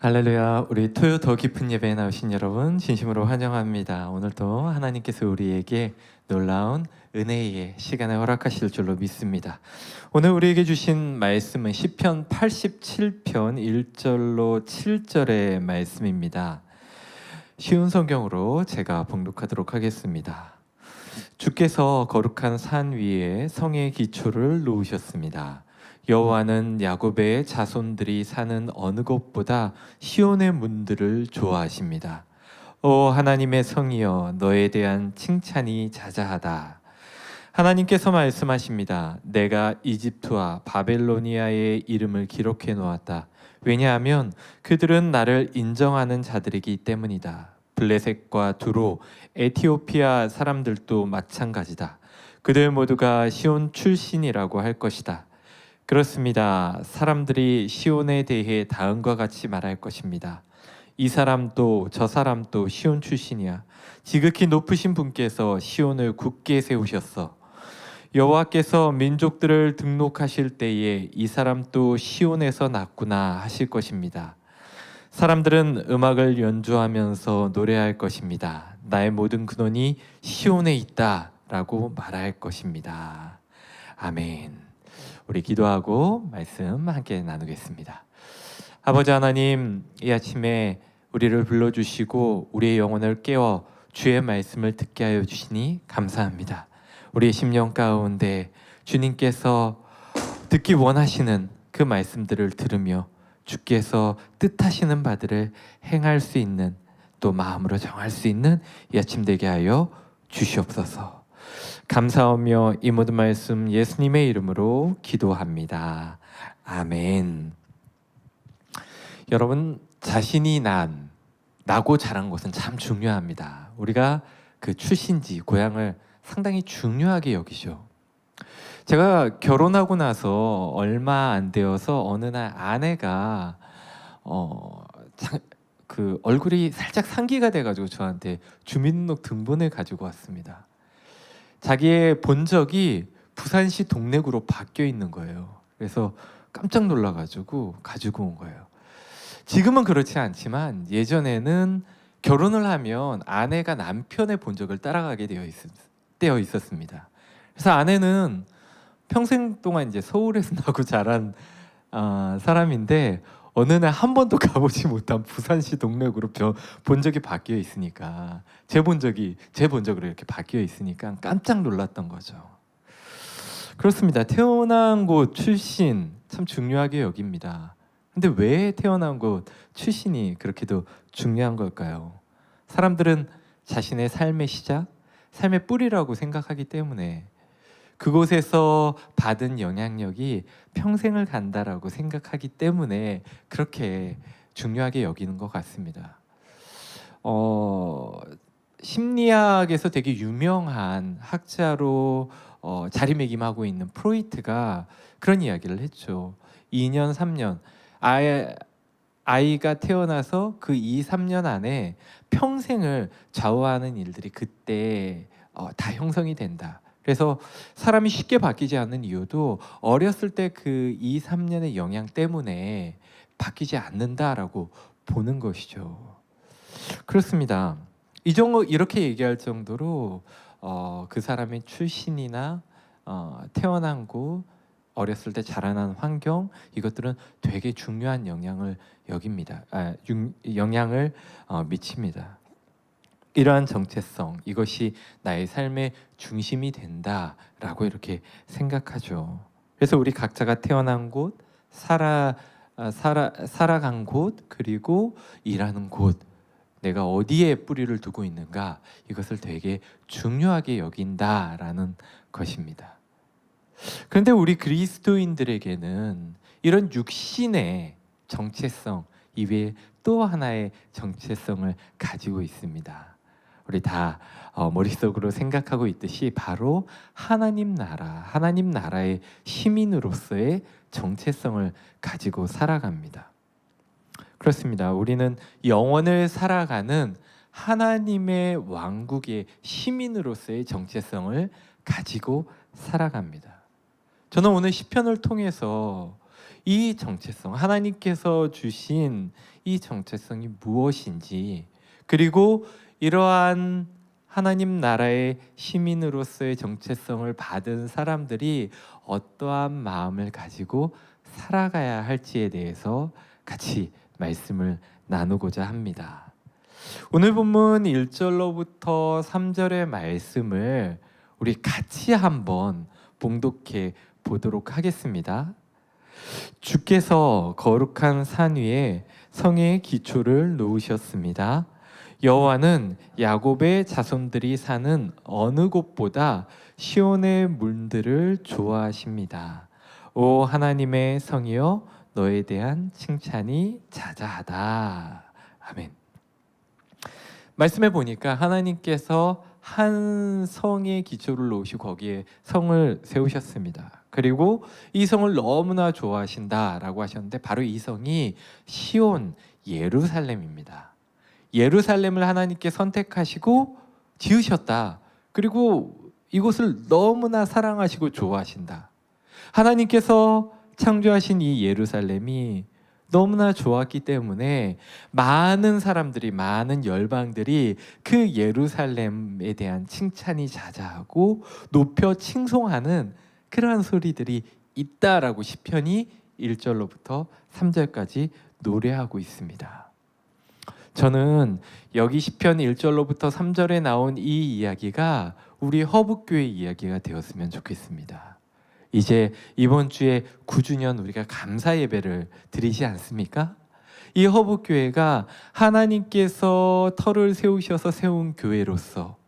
할렐루야. 우리 토요 더 깊은 예배에 나오신 여러분 진심으로 환영합니다. 오늘도 하나님께서 우리에게 놀라운 은혜의 시간을 허락하실 줄로 믿습니다. 오늘 우리에게 주신 말씀은 시편 87편 1절로 7절의 말씀입니다. 쉬운 성경으로 제가 봉독하도록 하겠습니다. 주께서 거룩한 산 위에 성의 기초를 놓으셨습니다. 여호와는 야곱의 자손들이 사는 어느 곳보다 시온의 문들을 좋아하십니다. 오 하나님의 성이여, 너에 대한 칭찬이 자자하다. 하나님께서 말씀하십니다. 내가 이집트와 바벨로니아의 이름을 기록해 놓았다. 왜냐하면 그들은 나를 인정하는 자들이기 때문이다. 블레셋과 두로, 에티오피아 사람들도 마찬가지다. 그들 모두가 시온 출신이라고 할 것이다. 그렇습니다. 사람들이 시온에 대해 다음과 같이 말할 것입니다. 이 사람도 저 사람도 시온 출신이야. 지극히 높으신 분께서 시온을 굳게 세우셨어. 여호와께서 민족들을 등록하실 때에 이 사람도 시온에서 났구나 하실 것입니다. 사람들은 음악을 연주하면서 노래할 것입니다. 나의 모든 근원이 시온에 있다 라고 말할 것입니다. 아멘. 우리 기도하고 말씀 함께 나누겠습니다. 아버지 하나님, 이 아침에 우리를 불러주시고 우리의 영혼을 깨워 주의 말씀을 듣게 하여 주시니 감사합니다. 우리의 심령 가운데 주님께서 듣기 원하시는 그 말씀들을 들으며 주께서 뜻하시는 바들을 행할 수 있는, 또 마음으로 정할 수 있는 이 아침 되게 하여 주시옵소서. 감사하며 이 모든 말씀 예수님의 이름으로 기도합니다. 아멘. 여러분, 자신이 나고 자란 것은 참 중요합니다. 우리가 그 출신지, 고향을 상당히 중요하게 여기죠. 제가 결혼하고 나서 얼마 안 되어서 어느 날 아내가 그 얼굴이 살짝 상기가 돼가지고 저한테 주민등록 등본을 가지고 왔습니다. 자기의 본적이 부산시 동래구로 바뀌어 있는 거예요. 그래서 깜짝 놀라가지고 가지고 온 거예요. 지금은 그렇지 않지만 예전에는 결혼을 하면 아내가 남편의 본적을 따라가게 되어 있었습니다. 그래서 아내는 평생 동안 이제 서울에서 나고 자란 사람인데 어느 날 한 번도 가보지 못한 부산시 동래구로 본적이 바뀌어 있으니까 제 본적으로 이렇게 바뀌어 있으니까 깜짝 놀랐던 거죠. 그렇습니다. 태어난 곳 출신 참 중요하게 여깁니다. 근데 왜 태어난 곳 출신이 그렇게도 중요한 걸까요? 사람들은 자신의 삶의 시작, 삶의 뿌리라고 생각하기 때문에 그곳에서 받은 영향력이 평생을 간다라고 생각하기 때문에 그렇게 중요하게 여기는 것 같습니다. 심리학에서 되게 유명한 학자로 자리매김하고 있는 프로이트가 그런 이야기를 했죠. 2년, 3년 아이가 태어나서 그 2, 3년 안에 평생을 좌우하는 일들이 그때 다 형성이 된다. 그래서 사람이 쉽게 바뀌지 않는 이유도 어렸을 때 그 2, 3년의 영향 때문에 바뀌지 않는다라고 보는 것이죠. 그렇습니다. 이렇게 얘기할 정도로 그 사람의 출신이나 태어난 곳, 어렸을 때 자라난 환경, 이것들은 되게 중요한 영향을 미칩니다. 이러한 정체성, 이것이 나의 삶의 중심이 된다라고 이렇게 생각하죠. 그래서 우리 각자가 태어난 곳, 살아간 곳, 그리고 일하는 곳, 내가 어디에 뿌리를 두고 있는가, 이것을 되게 중요하게 여긴다라는 것입니다. 그런데 우리 그리스도인들에게는 이런 육신의 정체성 이외에 또 하나의 정체성을 가지고 있습니다. 우리 다 머릿속으로 생각하고 있듯이 바로 하나님 나라의 시민으로서의 정체성을 가지고 살아갑니다. 그렇습니다. 우리는 영원을 살아가는 하나님의 왕국의 시민으로서의 정체성을 가지고 살아갑니다. 저는 오늘 시편을 통해서 이 정체성, 하나님께서 주신 이 정체성이 무엇인지, 그리고 이러한 하나님 나라의 시민으로서의 정체성을 받은 사람들이 어떠한 마음을 가지고 살아가야 할지에 대해서 같이 말씀을 나누고자 합니다. 오늘 본문 1절로부터 3절의 말씀을 우리 같이 한번 봉독해 보도록 하겠습니다. 주께서 거룩한 산 위에 성의 기초를 놓으셨습니다. 여호와는 야곱의 자손들이 사는 어느 곳보다 시온의 문들을 좋아하십니다. 오 하나님의 성이여, 너에 대한 칭찬이 자자하다. 아멘. 말씀해 보니까 하나님께서 한 성의 기초를 놓으시고 거기에 성을 세우셨습니다. 그리고 이 성을 너무나 좋아하신다라고 하셨는데, 바로 이 성이 시온 예루살렘입니다. 예루살렘을 하나님께 선택하시고 지으셨다. 그리고 이곳을 너무나 사랑하시고 좋아하신다. 하나님께서 창조하신 이 예루살렘이 너무나 좋았기 때문에 많은 사람들이, 많은 열방들이 그 예루살렘에 대한 칭찬이 자자하고 높여 칭송하는 그러한 소리들이 있다라고 시편이 1절로부터 3절까지 노래하고 있습니다. 저는 여기 시편 1절로부터 3절에 나온 이 이야기가 우리 허북교회 이야기가 되었으면 좋겠습니다. 이제 이번 주에 9주년 우리가 감사 예배를 드리지 않습니까? 이 허북교회가 하나님께서 터를 세우셔서 세운 교회로서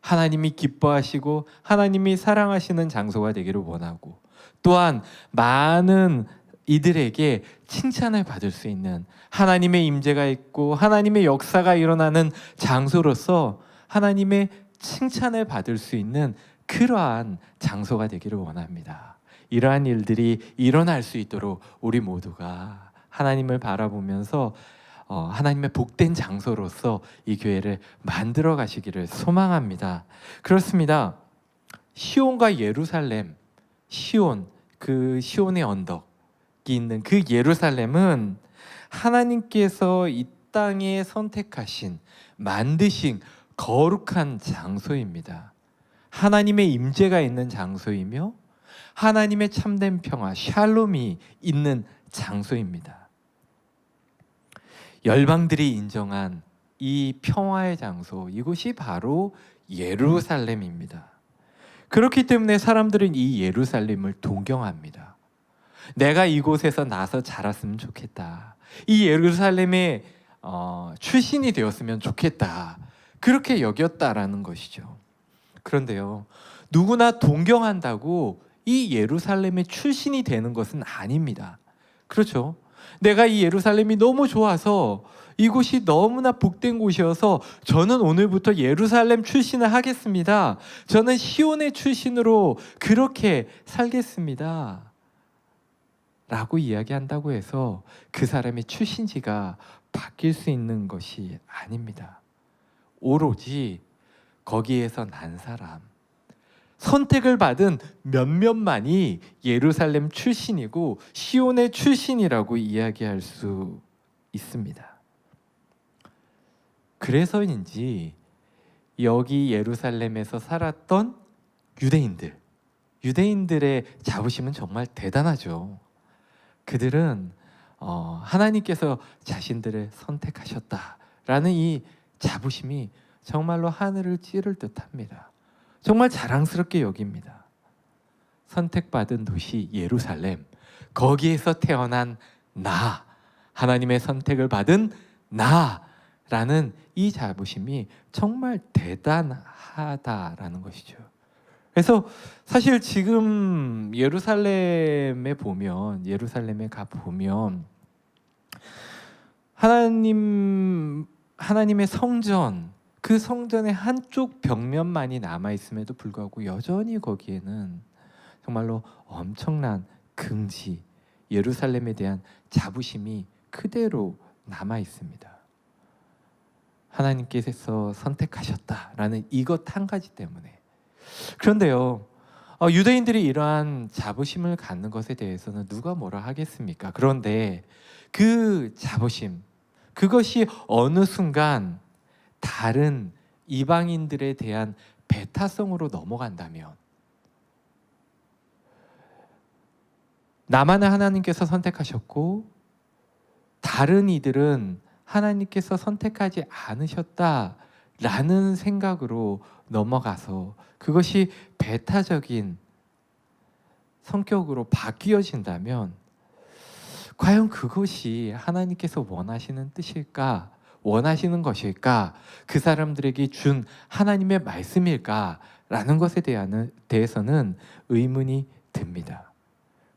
하나님이 기뻐하시고 하나님이 사랑하시는 장소가 되기를 원하고, 또한 많은 이들에게 칭찬을 받을 수 있는 하나님의 임재가 있고 하나님의 역사가 일어나는 장소로서 하나님의 칭찬을 받을 수 있는 그러한 장소가 되기를 원합니다. 이러한 일들이 일어날 수 있도록 우리 모두가 하나님을 바라보면서 하나님의 복된 장소로서 이 교회를 만들어 가시기를 소망합니다. 그렇습니다. 시온과 예루살렘, 시온, 그 시온의 언덕이 있는 그 예루살렘은 하나님께서 이 땅에 선택하신, 만드신 거룩한 장소입니다. 하나님의 임재가 있는 장소이며 하나님의 참된 평화, 샬롬이 있는 장소입니다. 열방들이 인정한 이 평화의 장소, 이곳이 바로 예루살렘입니다. 그렇기 때문에 사람들은 이 예루살렘을 동경합니다. 내가 이곳에서 나서 자랐으면 좋겠다. 이 예루살렘의 출신이 되었으면 좋겠다. 그렇게 여겼다라는 것이죠. 그런데요, 누구나 동경한다고 이 예루살렘의 출신이 되는 것은 아닙니다. 그렇죠? 내가 이 예루살렘이 너무 좋아서, 이곳이 너무나 복된 곳이어서 저는 오늘부터 예루살렘 출신을 하겠습니다. 저는 시온의 출신으로 그렇게 살겠습니다. 라고 이야기한다고 해서 그 사람의 출신지가 바뀔 수 있는 것이 아닙니다. 오로지 거기에서 난 사람, 선택을 받은 몇몇만이 예루살렘 출신이고 시온의 출신이라고 이야기할 수 있습니다. 그래서인지 여기 예루살렘에서 살았던 유대인들의 자부심은 정말 대단하죠. 그들은 하나님께서 자신들을 선택하셨다라는 이 자부심이 정말로 하늘을 찌를 듯합니다. 정말 자랑스럽게 여깁니다. 선택받은 도시 예루살렘, 거기에서 태어난 나, 하나님의 선택을 받은 나라는 이 자부심이 정말 대단하다라는 것이죠. 그래서 사실 지금 예루살렘에 가 보면 하나님의 성전, 그 성전의 한쪽 벽면만이 남아 있음에도 불구하고 여전히 거기에는 정말로 엄청난 긍지, 예루살렘에 대한 자부심이 그대로 남아 있습니다. 하나님께서 선택하셨다라는 이것 한 가지 때문에. 그런데요, 유대인들이 이러한 자부심을 갖는 것에 대해서는 누가 뭐라 하겠습니까? 그런데 그 자부심, 그것이 어느 순간 다른 이방인들에 대한 배타성으로 넘어간다면, 나만을 하나님께서 선택하셨고 다른 이들은 하나님께서 선택하지 않으셨다라는 생각으로 넘어가서 그것이 배타적인 성격으로 바뀌어진다면, 과연 그것이 하나님께서 원하시는 뜻일까? 원하시는 것일까? 그 사람들에게 준 하나님의 말씀일까? 라는 것에 대해서는 의문이 듭니다.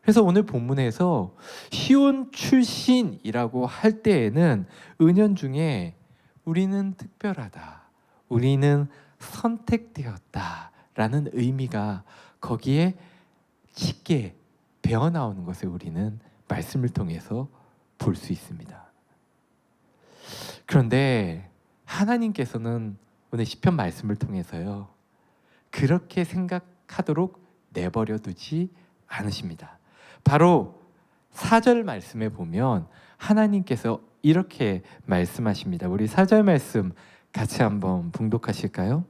그래서 오늘 본문에서 시온 출신이라고 할 때에는 은연중에 우리는 특별하다, 우리는 선택되었다라는 의미가 거기에 짙게 배어나오는 것을 우리는 말씀을 통해서 볼 수 있습니다. 그런데 하나님께서는 오늘 시편 말씀을 통해서요, 그렇게 생각하도록 내버려 두지 않으십니다. 바로 4절 말씀에 보면 하나님께서 이렇게 말씀하십니다. 우리 4절 말씀 같이 한번 봉독하실까요?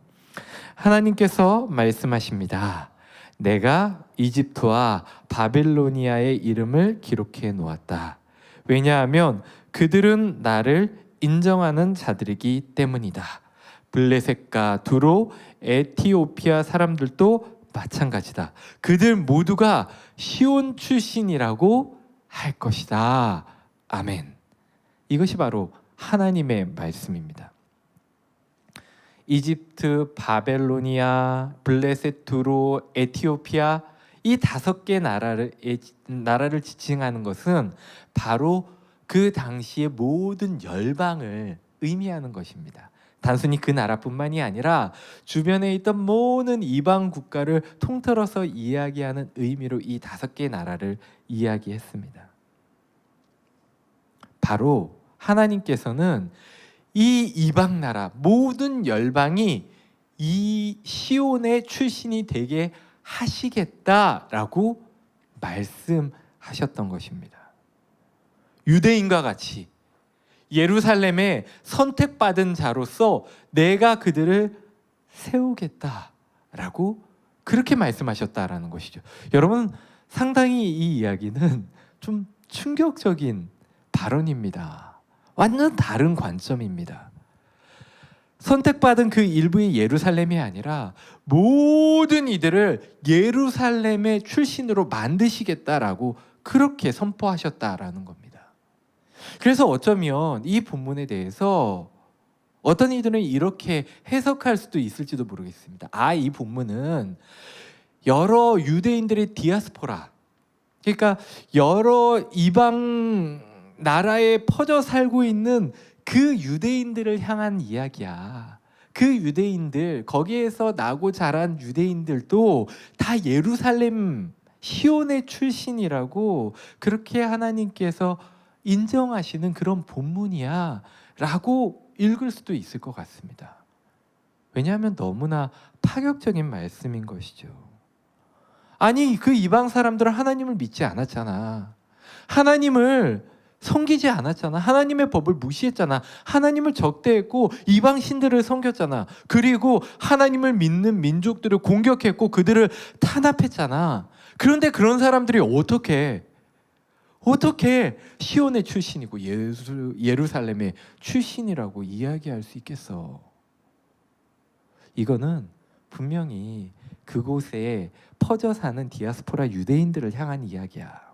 하나님께서 말씀하십니다. 내가 이집트와 바벨로니아의 이름을 기록해 놓았다. 왜냐하면 그들은 나를 인정하는 자들이기 때문이다. 블레셋과 두로, 에티오피아 사람들도 마찬가지다. 그들 모두가 시온 출신이라고 할 것이다. 아멘. 이것이 바로 하나님의 말씀입니다. 이집트, 바벨로니아, 블레셋, 두로, 에티오피아, 이 5개 나라를 지칭하는 것은 바로 그 당시의 모든 열방을 의미하는 것입니다. 단순히 그 나라뿐만이 아니라 주변에 있던 모든 이방 국가를 통틀어서 이야기하는 의미로 이 5개 나라를 이야기했습니다. 바로 하나님께서는 이 이방 나라 모든 열방이 이 시온의 출신이 되게 하시겠다라고 말씀하셨던 것입니다. 유대인과 같이 예루살렘에 선택받은 자로서 내가 그들을 세우겠다라고 그렇게 말씀하셨다라는 것이죠. 여러분, 상당히 이 이야기는 좀 충격적인 발언입니다. 완전 다른 관점입니다. 선택받은 그 일부의 예루살렘이 아니라 모든 이들을 예루살렘의 출신으로 만드시겠다라고 그렇게 선포하셨다라는 겁니다. 그래서 어쩌면 이 본문에 대해서 어떤 이들은 이렇게 해석할 수도 있을지도 모르겠습니다. 이 본문은 여러 유대인들의 디아스포라, 그러니까 여러 이방 나라에 퍼져 살고 있는 그 유대인들을 향한 이야기야. 그 유대인들, 거기에서 나고 자란 유대인들도 다 예루살렘 시온의 출신이라고 그렇게 하나님께서 인정하시는 그런 본문이야 라고 읽을 수도 있을 것 같습니다. 왜냐하면 너무나 파격적인 말씀인 것이죠. 아니, 그 이방 사람들은 하나님을 믿지 않았잖아. 하나님을 섬기지 않았잖아. 하나님의 법을 무시했잖아. 하나님을 적대했고 이방 신들을 섬겼잖아. 그리고 하나님을 믿는 민족들을 공격했고 그들을 탄압했잖아. 그런데 그런 사람들이 어떻게 시온의 출신이고 예루살렘의 출신이라고 이야기할 수 있겠어? 이거는 분명히 그곳에 퍼져 사는 디아스포라 유대인들을 향한 이야기야.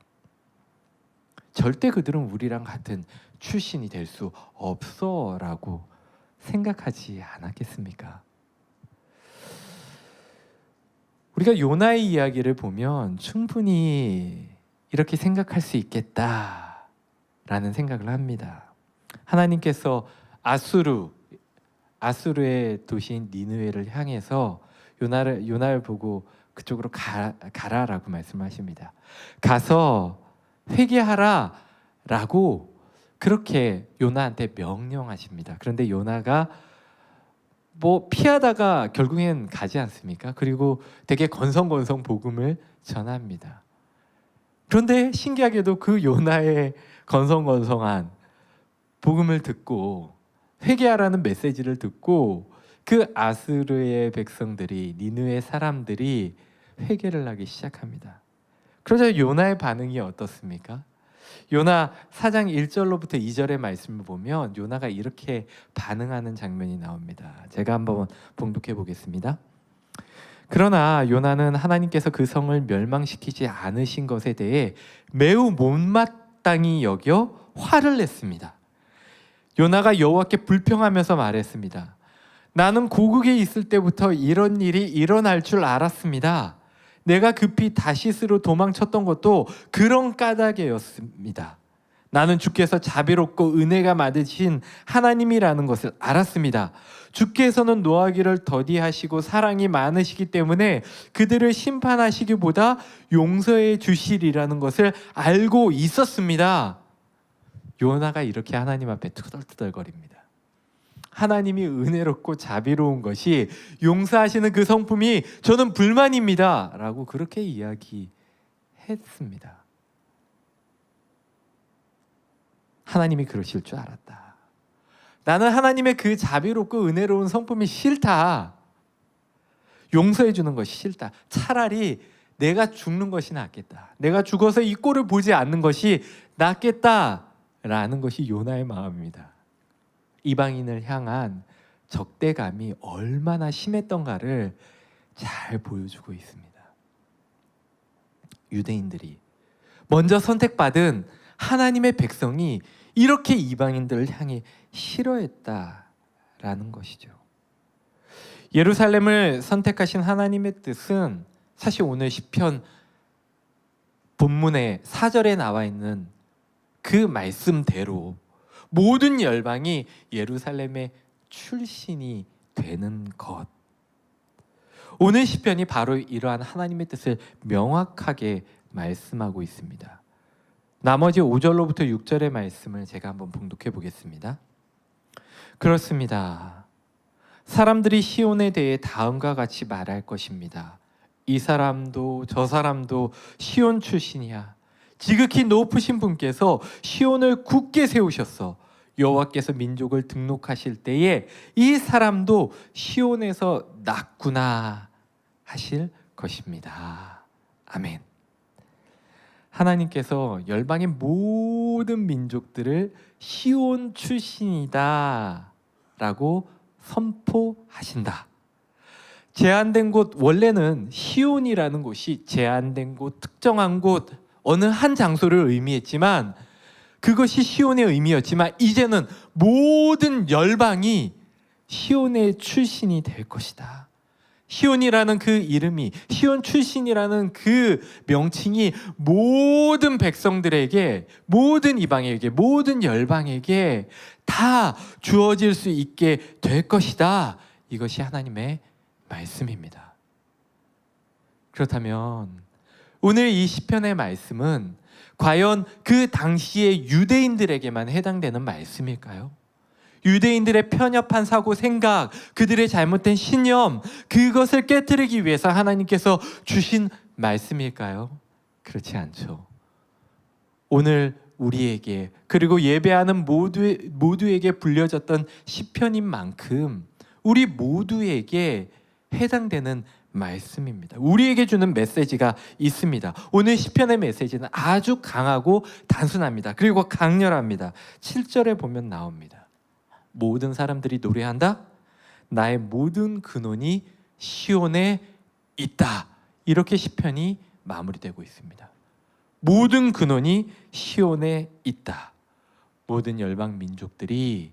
절대 그들은 우리랑 같은 출신이 될 수 없어 라고 생각하지 않았겠습니까? 우리가 요나의 이야기를 보면 충분히 이렇게 생각할 수 있겠다라는 생각을 합니다. 하나님께서 아수르의 도시인 니느웨를 향해서 요나를 보고 그쪽으로 가라라고 말씀하십니다. 가서 회개하라라고 그렇게 요나한테 명령하십니다. 그런데 요나가 뭐 피하다가 결국엔 가지 않습니까? 그리고 되게 건성건성 복음을 전합니다. 그런데 신기하게도 그 요나의 건성건성한 복음을 듣고 회개하라는 메시지를 듣고 그 아수르의 백성들이, 니느웨 사람들이 회개를 하기 시작합니다. 그러자 요나의 반응이 어떻습니까? 요나 4장 1절로부터 2절의 말씀을 보면 요나가 이렇게 반응하는 장면이 나옵니다. 제가 한번 봉독해 보겠습니다. 그러나 요나는 하나님께서 그 성을 멸망시키지 않으신 것에 대해 매우 못마땅히 여겨 화를 냈습니다. 요나가 여호와께 불평하면서 말했습니다. 나는 고국에 있을 때부터 이런 일이 일어날 줄 알았습니다. 내가 급히 다시스로 도망쳤던 것도 그런 까닭이었습니다. 나는 주께서 자비롭고 은혜가 많으신 하나님이라는 것을 알았습니다. 주께서는 노하기를 더디하시고 사랑이 많으시기 때문에 그들을 심판하시기보다 용서해 주시리라는 것을 알고 있었습니다. 요나가 이렇게 하나님 앞에 투덜투덜거립니다. 하나님이 은혜롭고 자비로운 것이 용서하시는 그 성품이 저는 불만입니다 라고 그렇게 이야기했습니다. 하나님이 그러실 줄 알았다. 나는 하나님의 그 자비롭고 은혜로운 성품이 싫다. 용서해 주는 것이 싫다. 차라리 내가 죽는 것이 낫겠다. 내가 죽어서 이 꼴을 보지 않는 것이 낫겠다라는 것이 요나의 마음입니다. 이방인을 향한 적대감이 얼마나 심했던가를 잘 보여주고 있습니다. 유대인들이 먼저 선택받은 하나님의 백성이 이렇게 이방인들을 향해 싫어했다라는 것이죠. 예루살렘을 선택하신 하나님의 뜻은 사실 오늘 시편 본문의 4절에 나와 있는 그 말씀대로 모든 열방이 예루살렘의 출신이 되는 것. 오늘 시편이 바로 이러한 하나님의 뜻을 명확하게 말씀하고 있습니다. 나머지 5절로부터 6절의 말씀을 제가 한번 봉독해 보겠습니다. 그렇습니다. 사람들이 시온에 대해 다음과 같이 말할 것입니다. 이 사람도 저 사람도 시온 출신이야. 지극히 높으신 분께서 시온을 굳게 세우셨어. 여호와께서 민족을 등록하실 때에 이 사람도 시온에서 났구나 하실 것입니다. 아멘. 하나님께서 열방의 모든 민족들을 시온 출신이다 라고 선포하신다. 제한된 곳, 원래는 시온이라는 곳이 제한된 곳, 특정한 곳, 어느 한 장소를 의미했지만 그것이 시온의 의미였지만 이제는 모든 열방이 시온의 출신이 될 것이다. 시온이라는 그 이름이, 시온 출신이라는 그 명칭이 모든 백성들에게, 모든 이방에게, 모든 열방에게 다 주어질 수 있게 될 것이다. 이것이 하나님의 말씀입니다. 그렇다면 오늘 이 시편의 말씀은 과연 그 당시의 유대인들에게만 해당되는 말씀일까요? 유대인들의 편협한 사고 생각, 그들의 잘못된 신념, 그것을 깨뜨리기 위해서 하나님께서 주신 말씀일까요? 그렇지 않죠. 오늘 우리에게, 그리고 예배하는 모두에게 불려졌던 시편인 만큼 우리 모두에게 해당되는 말씀입니다. 우리에게 주는 메시지가 있습니다. 오늘 시편의 메시지는 아주 강하고 단순합니다. 그리고 강렬합니다. 7절에 보면 나옵니다. 모든 사람들이 노래한다. 나의 모든 근원이 시온에 있다. 이렇게 시편이 마무리되고 있습니다. 모든 근원이 시온에 있다. 모든 열방 민족들이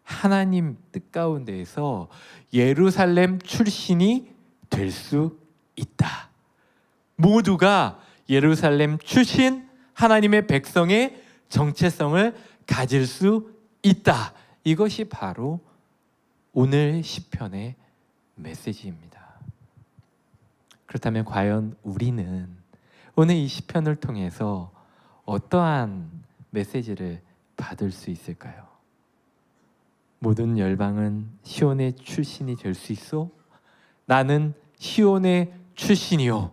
하나님 뜻 가운데에서 예루살렘 출신이 될 수 있다. 모두가 예루살렘 출신 하나님의 백성의 정체성을 가질 수 있다. 이것이 바로 오늘 시편의 메시지입니다. 그렇다면 과연 우리는 오늘 이 시편을 통해서 어떠한 메시지를 받을 수 있을까요? 모든 열방은 시온의 출신이 될 수 있어? 나는 시온의 출신이요.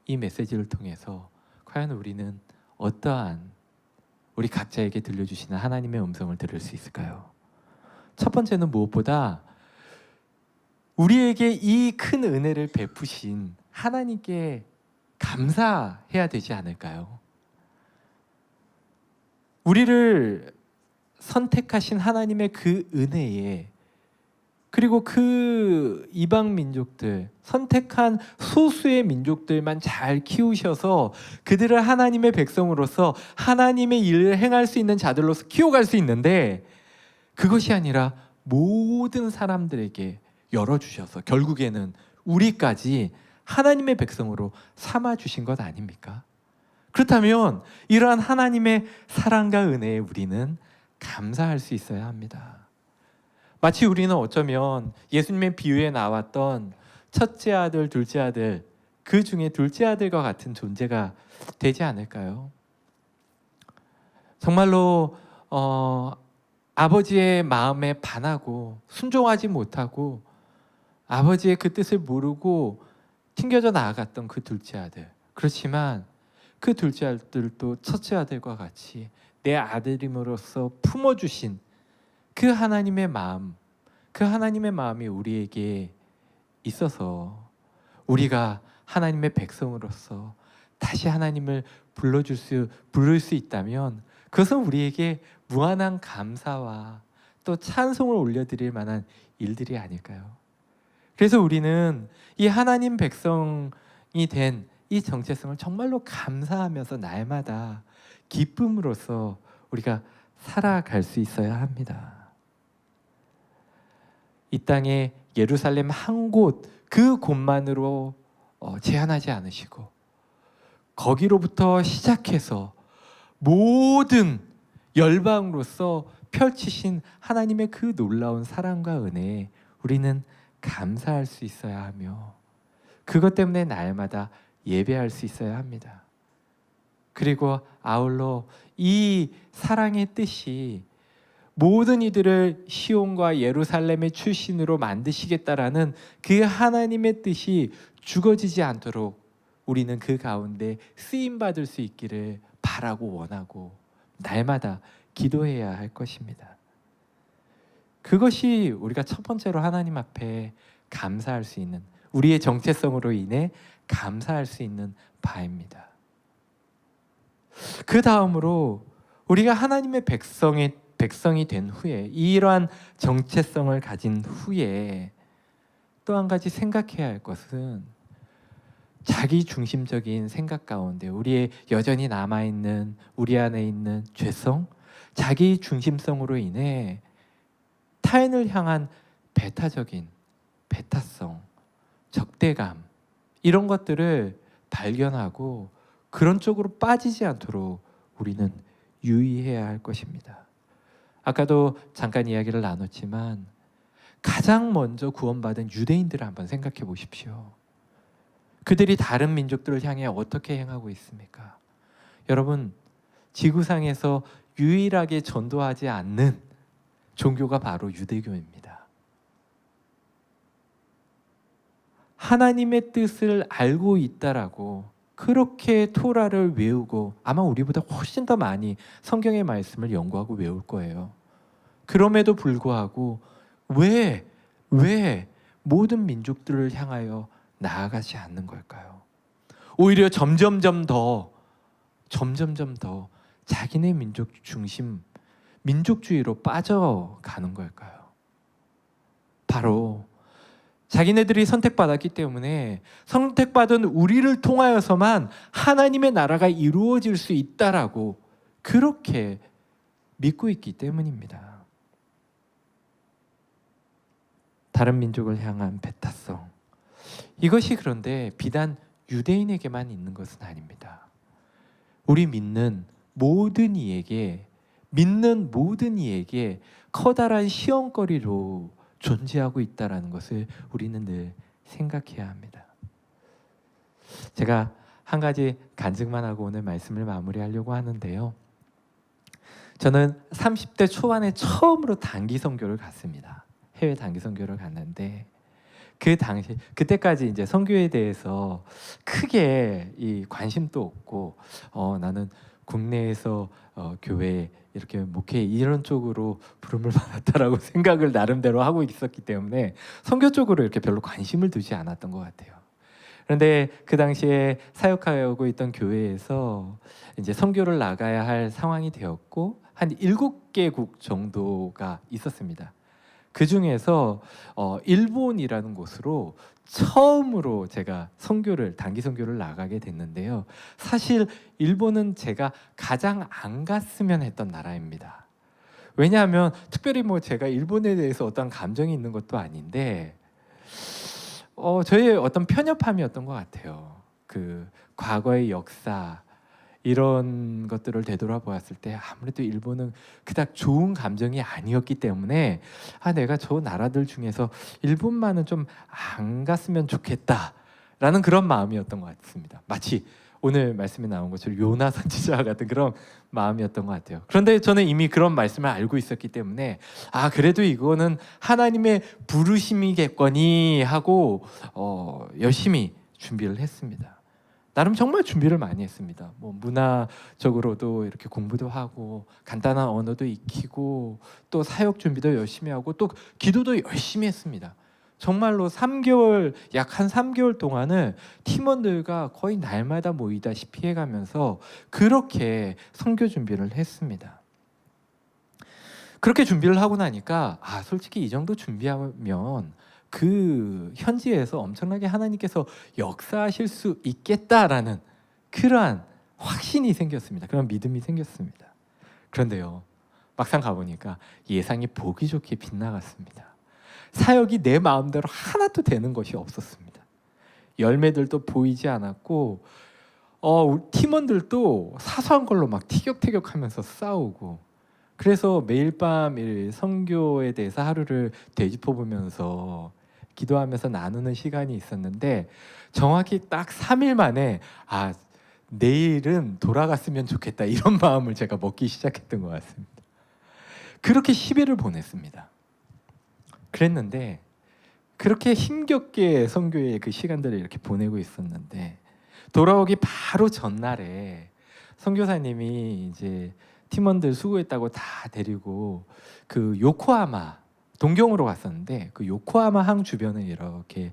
이 메시지를 통해서 과연 우리는 어떠한 우리 각자에게 들려주시는 하나님의 음성을 들을 수 있을까요? 첫 번째는 무엇보다 우리에게 이 큰 은혜를 베푸신 하나님께 감사해야 되지 않을까요? 우리를 선택하신 하나님의 그 은혜에, 그리고 그 이방 민족들, 선택한 소수의 민족들만 잘 키우셔서 그들을 하나님의 백성으로서 하나님의 일을 행할 수 있는 자들로서 키워갈 수 있는데, 그것이 아니라 모든 사람들에게 열어주셔서 결국에는 우리까지 하나님의 백성으로 삼아주신 것 아닙니까? 그렇다면 이러한 하나님의 사랑과 은혜에 우리는 감사할 수 있어야 합니다. 마치 우리는 어쩌면 예수님의 비유에 나왔던 첫째 아들, 둘째 아들, 그 중에 둘째 아들과 같은 존재가 되지 않을까요? 정말로 아버지의 마음에 반하고 순종하지 못하고 아버지의 그 뜻을 모르고 튕겨져 나아갔던 그 둘째 아들. 그렇지만 그 둘째 아들도 첫째 아들과 같이 내 아들임으로써 품어주신 그 하나님의 마음, 그 하나님의 마음이 우리에게 있어서 우리가 하나님의 백성으로서 다시 하나님을 부를 수 있다면 그것은 우리에게 무한한 감사와 또 찬송을 올려드릴 만한 일들이 아닐까요? 그래서 우리는 이 하나님 백성이 된 이 정체성을 정말로 감사하면서 날마다 기쁨으로써 우리가 살아갈 수 있어야 합니다. 이 땅에 예루살렘 한 곳, 그 곳만으로 제한하지 않으시고 거기로부터 시작해서 모든 열방으로서 펼치신 하나님의 그 놀라운 사랑과 은혜에 우리는 감사할 수 있어야 하며 그것 때문에 날마다 예배할 수 있어야 합니다. 그리고 아울러 이 사랑의 뜻이 모든 이들을 시온과 예루살렘의 출신으로 만드시겠다라는 그 하나님의 뜻이 죽어지지 않도록 우리는 그 가운데 쓰임받을 수 있기를 바라고 원하고 날마다 기도해야 할 것입니다. 그것이 우리가 첫 번째로 하나님 앞에 감사할 수 있는, 우리의 정체성으로 인해 감사할 수 있는 바입니다. 그 다음으로 우리가 하나님의 백성이 된 후에, 이러한 정체성을 가진 후에 또 한 가지 생각해야 할 것은 자기 중심적인 생각 가운데 우리의 여전히 남아있는 우리 안에 있는 죄성, 자기 중심성으로 인해 타인을 향한 배타성, 적대감, 이런 것들을 발견하고 그런 쪽으로 빠지지 않도록 우리는 유의해야 할 것입니다. 아까도 잠깐 이야기를 나눴지만 가장 먼저 구원받은 유대인들을 한번 생각해 보십시오. 그들이 다른 민족들을 향해 어떻게 행하고 있습니까? 여러분, 지구상에서 유일하게 전도하지 않는 종교가 바로 유대교입니다. 하나님의 뜻을 알고 있다라고 그렇게 토라를 외우고 아마 우리보다 훨씬 더 많이 성경의 말씀을 연구하고 외울 거예요. 그럼에도 불구하고 왜 모든 민족들을 향하여 나아가지 않는 걸까요? 오히려 점점점 더 자기네 민족 중심, 민족주의로 빠져가는 걸까요? 바로 자기네들이 선택받았기 때문에 선택받은 우리를 통하여서만 하나님의 나라가 이루어질 수 있다라고 그렇게 믿고 있기 때문입니다. 다른 민족을 향한 배타성, 이것이 그런데 비단 유대인에게만 있는 것은 아닙니다. 우리 믿는 모든 이에게 커다란 시험거리로 존재하고 있다는 것을 우리는 늘 생각해야 합니다. 제가 한 가지 간증만 하고 오늘 말씀을 마무리하려고 하는데요. 저는 30대 초반에 처음으로 단기 선교를 갔습니다. 해외 단기 선교를 갔는데 그 당시 그때까지 이제 선교에 대해서 크게 이 관심도 없고 나는 국내에서 교회 이렇게 목회 이런 쪽으로 부름을 받았다라고 생각을 나름대로 하고 있었기 때문에 선교 쪽으로 이렇게 별로 관심을 두지 않았던 것 같아요. 그런데 그 당시에 사역하고 있던 교회에서 이제 선교를 나가야 할 상황이 되었고 한 7개국 정도가 있었습니다. 그 중에서 일본이라는 곳으로 처음으로 제가 단기 선교를 나가게 됐는데요. 사실 일본은 제가 가장 안 갔으면 했던 나라입니다. 왜냐하면 특별히 뭐 제가 일본에 대해서 어떤 감정이 있는 것도 아닌데 저의 어떤 편협함이었던 것 같아요. 그 과거의 역사 이런 것들을 되돌아보았을 때 아무래도 일본은 그닥 좋은 감정이 아니었기 때문에 내가 저 나라들 중에서 일본만은 좀 안 갔으면 좋겠다라는 그런 마음이었던 것 같습니다. 마치 오늘 말씀에 나온 것처럼 요나 선지자와 같은 그런 마음이었던 것 같아요. 그런데 저는 이미 그런 말씀을 알고 있었기 때문에 그래도 이거는 하나님의 부르심이겠거니 하고 열심히 준비를 했습니다. 나름 정말 준비를 많이 했습니다. 뭐 문화적으로도 이렇게 공부도 하고 간단한 언어도 익히고 또 사역 준비도 열심히 하고 또 기도도 열심히 했습니다. 정말로 약 한 3개월 동안은 팀원들과 거의 날마다 모이다시피 해가면서 그렇게 선교 준비를 했습니다. 그렇게 준비를 하고 나니까 솔직히 이 정도 준비하면 그 현지에서 엄청나게 하나님께서 역사하실 수 있겠다라는 그러한 확신이 생겼습니다. 그런 믿음이 생겼습니다. 그런데요, 막상 가보니까 예상이 보기 좋게 빗나갔습니다. 사역이 내 마음대로 하나도 되는 것이 없었습니다. 열매들도 보이지 않았고 팀원들도 사소한 걸로 막 티격태격하면서 싸우고, 그래서 매일 밤 선교에 대해서 하루를 되짚어보면서 기도하면서 나누는 시간이 있었는데 정확히 딱 3일 만에 내일은 돌아갔으면 좋겠다 이런 마음을 제가 먹기 시작했던 것 같습니다. 그렇게 10일을 보냈습니다. 그랬는데 그렇게 힘겹게 선교의 그 시간들을 이렇게 보내고 있었는데 돌아오기 바로 전날에 선교사님이 이제 팀원들 수고했다고 다 데리고 그 요코하마 동경으로 갔었는데 그 요코하마 항 주변을 이렇게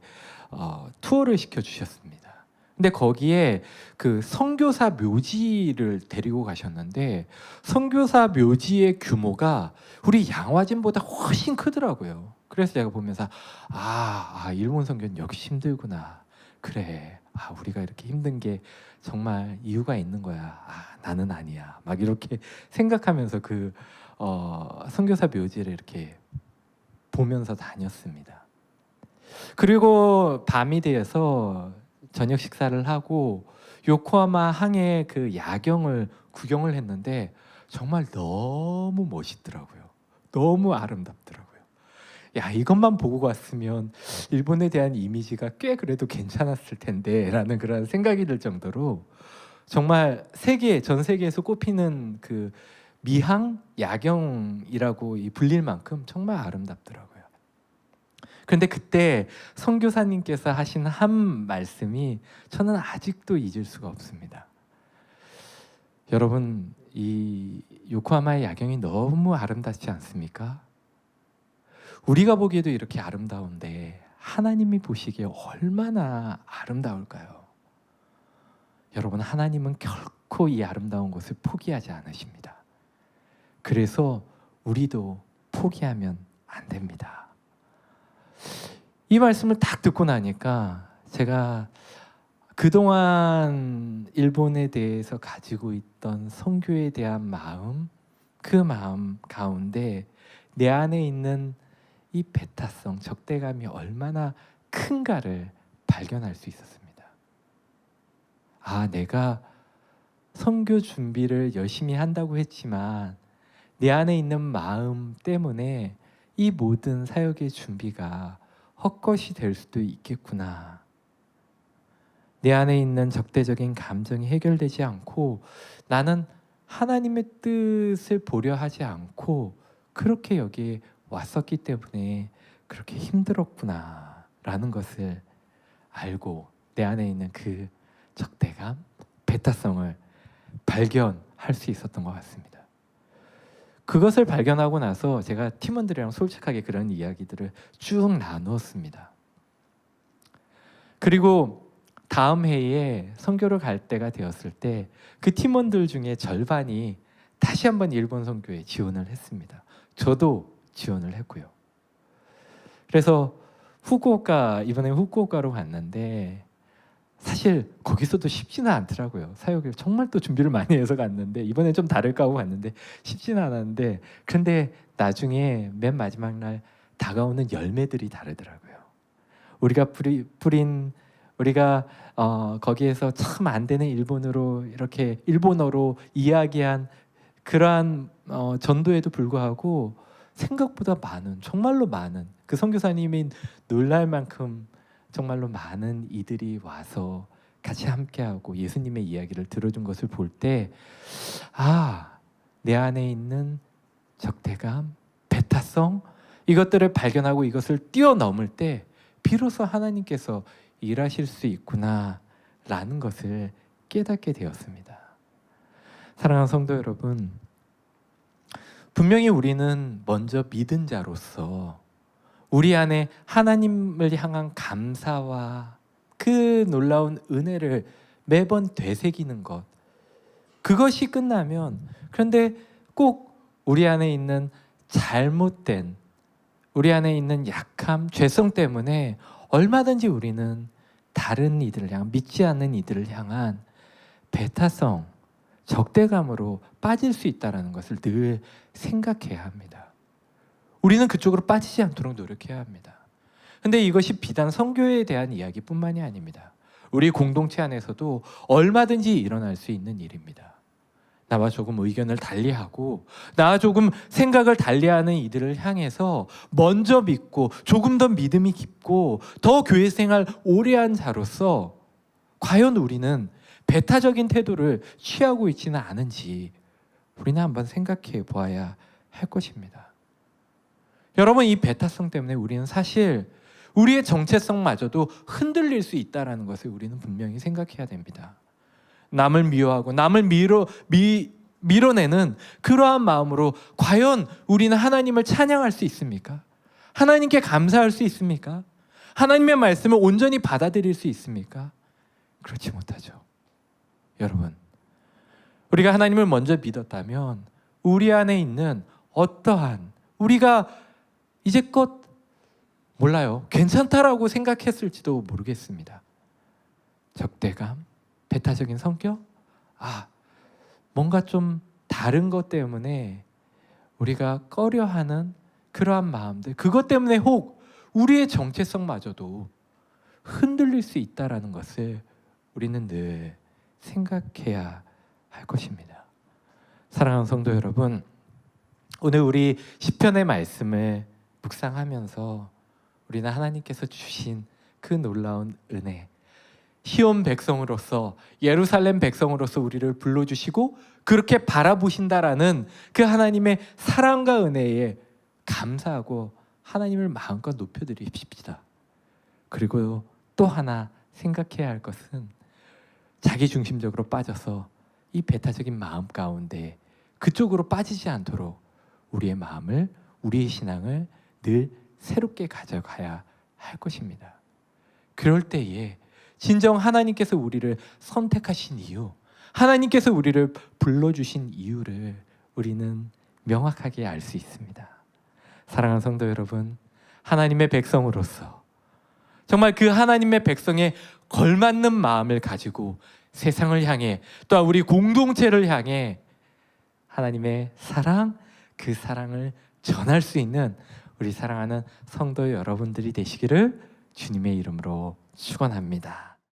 투어를 시켜주셨습니다. 근데 거기에 그 선교사 묘지를 데리고 가셨는데 선교사 묘지의 규모가 우리 양화진보다 훨씬 크더라고요. 그래서 제가 보면서 일본 선교는 역시 힘들구나. 그래, 우리가 이렇게 힘든 게 정말 이유가 있는 거야. 나는 아니야. 막 이렇게 생각하면서 그 선교사 묘지를 이렇게 보면서 다녔습니다. 그리고 밤이 되어서 저녁 식사를 하고 요코하마 항의 그 야경을 구경을 했는데 정말 너무 멋있더라고요. 너무 아름답더라고요. 이것만 보고 갔으면 일본에 대한 이미지가 꽤 그래도 괜찮았을 텐데 라는 그런 생각이 들 정도로 정말 전 세계에서 꼽히는 그 미항 야경이라고 불릴 만큼 정말 아름답더라고요. 그런데 그때 선교사님께서 하신 한 말씀이 저는 아직도 잊을 수가 없습니다. 여러분, 이 요코하마의 야경이 너무 아름답지 않습니까? 우리가 보기에도 이렇게 아름다운데 하나님이 보시기에 얼마나 아름다울까요? 여러분, 하나님은 결코 이 아름다운 것을 포기하지 않으십니다. 그래서 우리도 포기하면 안 됩니다. 이 말씀을 딱 듣고 나니까 제가 그동안 일본에 대해서 가지고 있던 선교에 대한 마음, 그 마음 가운데 내 안에 있는 이 배타성, 적대감이 얼마나 큰가를 발견할 수 있었습니다. 내가 선교 준비를 열심히 한다고 했지만 내 안에 있는 마음 때문에 이 모든 사역의 준비가 헛것이 될 수도 있겠구나. 내 안에 있는 적대적인 감정이 해결되지 않고 나는 하나님의 뜻을 보려 하지 않고 그렇게 여기에 왔었기 때문에 그렇게 힘들었구나라는 것을 알고 내 안에 있는 그 적대감, 배타성을 발견할 수 있었던 것 같습니다. 그것을 발견하고 나서 제가 팀원들이랑 솔직하게 그런 이야기들을 쭉 나누었습니다. 그리고 다음 해에 선교를 갈 때가 되었을 때 그 팀원들 중에 절반이 다시 한번 일본 선교에 지원을 했습니다. 저도 지원을 했고요. 그래서 이번에 후쿠오카로 갔는데 사실 거기서도 쉽지는 않더라고요. 사역을 정말 또 준비를 많이 해서 갔는데 이번에 좀 다를까 하고 갔는데 쉽지는 않았는데, 그런데 나중에 맨 마지막 날 다가오는 열매들이 다르더라고요. 우리가 거기에서 참 안 되는 일본어로 이야기한 그러한 전도에도 불구하고 생각보다 정말로 많은 그 선교사님이 놀랄 만큼 정말로 많은 이들이 와서 같이 함께하고 예수님의 이야기를 들어준 것을 볼 때, 내 안에 있는 적대감, 배타성, 이것들을 발견하고 이것을 뛰어넘을 때 비로소 하나님께서 일하실 수 있구나라는 것을 깨닫게 되었습니다. 사랑하는 성도 여러분, 분명히 우리는 먼저 믿은 자로서 우리 안에 하나님을 향한 감사와 그 놀라운 은혜를 매번 되새기는 것, 그것이 끝나면, 그런데 꼭 우리 안에 있는 잘못된, 우리 안에 있는 약함, 죄성 때문에 얼마든지 우리는 다른 이들을 향한, 믿지 않는 이들을 향한 배타성, 적대감으로 빠질 수 있다는 것을 늘 생각해야 합니다. 우리는 그쪽으로 빠지지 않도록 노력해야 합니다. 근데 이것이 비단 선교에 대한 이야기뿐만이 아닙니다. 우리 공동체 안에서도 얼마든지 일어날 수 있는 일입니다. 나와 조금 의견을 달리하고 나와 조금 생각을 달리하는 이들을 향해서 먼저 믿고 조금 더 믿음이 깊고 더 교회 생활 오래 한 자로서 과연 우리는 배타적인 태도를 취하고 있지는 않은지 우리는 한번 생각해 보아야 할 것입니다. 여러분, 이 배타성 때문에 우리는 사실 우리의 정체성마저도 흔들릴 수 있다는 것을 우리는 분명히 생각해야 됩니다. 남을 미워하고 남을 밀어내는 그러한 마음으로 과연 우리는 하나님을 찬양할 수 있습니까? 하나님께 감사할 수 있습니까? 하나님의 말씀을 온전히 받아들일 수 있습니까? 그렇지 못하죠. 여러분, 우리가 하나님을 먼저 믿었다면 우리 안에 있는 어떠한, 우리가 이제껏 괜찮다라고 생각했을지도 모르겠습니다. 적대감, 배타적인 성격, 뭔가 좀 다른 것 때문에 우리가 꺼려하는 그러한 마음들, 그것 때문에 혹 우리의 정체성마저도 흔들릴 수 있다는 것을 우리는 늘 생각해야 할 것입니다. 사랑하는 성도 여러분, 오늘 우리 시편의 말씀을 묵상하면서 우리는 하나님께서 주신 그 놀라운 은혜, 시온 백성으로서, 예루살렘 백성으로서 우리를 불러주시고 그렇게 바라보신다라는 그 하나님의 사랑과 은혜에 감사하고 하나님을 마음껏 높여드립시다. 그리고 또 하나 생각해야 할 것은 자기중심적으로 빠져서 이 배타적인 마음 가운데 그쪽으로 빠지지 않도록 우리의 마음을, 우리의 신앙을 늘 새롭게 가져가야 할 것입니다. 그럴 때에 진정 하나님께서 우리를 선택하신 이유, 하나님께서 우리를 불러주신 이유를 우리는 명확하게 알 수 있습니다. 사랑하는 성도 여러분, 하나님의 백성으로서 정말 그 하나님의 백성에 걸맞는 마음을 가지고 세상을 향해, 또 우리 공동체를 향해 하나님의 사랑, 그 사랑을 전할 수 있는 우리 사랑하는 성도 여러분들이 되시기를 주님의 이름으로 축원합니다.